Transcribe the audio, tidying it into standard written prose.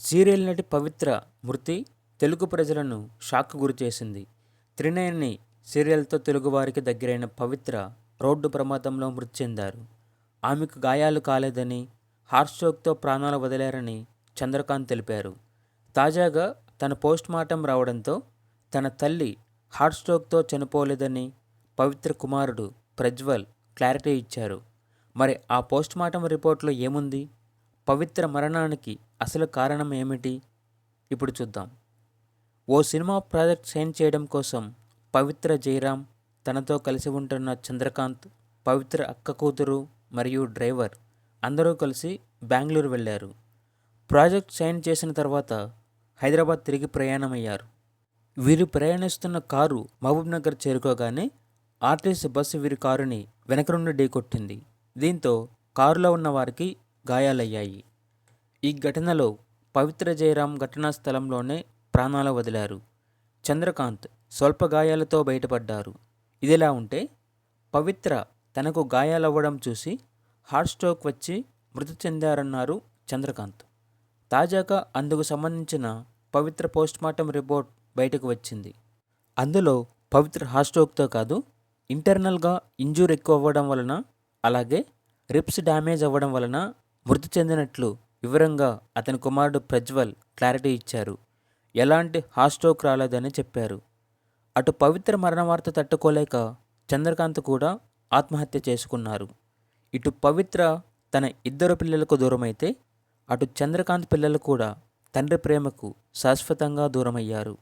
Serial నటి పవిత్ర మృతి తెలుగు ప్రజలను షాక్కు గురిచేసింది. త్రినయని సీరియల్తో తెలుగువారికి దగ్గరైన పవిత్ర రోడ్డు ప్రమాదంలో మృతి చెందారు. ఆమెకు గాయాలు కాలేదని, హార్ట్ స్ట్రోక్తో ప్రాణాలు వదిలారని చంద్రకాంత్ తెలిపారు. తాజాగా తన పోస్ట్మార్టం రావడంతో తన తల్లి హార్ట్ స్ట్రోక్తో చనిపోలేదని పవిత్ర కుమారుడు ప్రజ్వల్ క్లారిటీ ఇచ్చారు. మరి ఆ పోస్ట్మార్టం రిపోర్ట్లో ఏముంది? పవిత్ర మరణానికి అసలు కారణం ఏమిటి? ఇప్పుడు చూద్దాం. ఓ సినిమా ప్రాజెక్ట్ సైన్ చేయడం కోసం పవిత్ర జయరాం, తనతో కలిసి ఉంటున్న చంద్రకాంత్, పవిత్ర అక్క కూతురు మరియు డ్రైవర్ అందరూ కలిసి బెంగళూరు వెళ్ళారు. ప్రాజెక్ట్ సైన్ చేసిన తర్వాత హైదరాబాద్ తిరిగి ప్రయాణమయ్యారు. వీరు ప్రయాణిస్తున్న కారు మహబూబ్నగర్ చేరుకోగానే ఆర్టీసీ బస్సు వీరి కారుని వెనక నుండి ఢీకొట్టింది. దీంతో కారులో ఉన్న వారికి గాయాలయ్యాయి. ఈ ఘటనలో పవిత్ర జయరాం ఘటనా స్థలంలోనే ప్రాణాలు వదిలారు. చంద్రకాంత్ స్వల్ప గాయాలతో బయటపడ్డారు. ఇదిలా ఉంటే పవిత్ర తనకు గాయాలవ్వడం చూసి హార్ట్ స్ట్రోక్ వచ్చి మృతి చెందారన్నారు చంద్రకాంత్. తాజాగా అందుకు సంబంధించిన పవిత్ర పోస్ట్మార్టం రిపోర్ట్ బయటకు వచ్చింది. అందులో పవిత్ర హార్ట్ స్ట్రోక్తో కాదు, ఇంటర్నల్గా ఇంజూర్ ఎక్కువ అవ్వడం వలన, అలాగే రిబ్స్ డ్యామేజ్ అవ్వడం వలన మృతి చెందినట్లు వివరంగా అతని కుమారుడు ప్రజ్వల్ క్లారిటీ ఇచ్చారు. ఎలాంటి హార్ట్ స్ట్రోక్ రాలేదని చెప్పారు. అటు పవిత్ర మరణ వార్త తట్టుకోలేక చంద్రకాంత్ కూడా ఆత్మహత్య చేసుకున్నారు. ఇటు పవిత్ర తన ఇద్దరు పిల్లలకు దూరమైతే, అటు చంద్రకాంత్ పిల్లలు కూడా తండ్రి ప్రేమకు శాశ్వతంగా దూరమయ్యారు.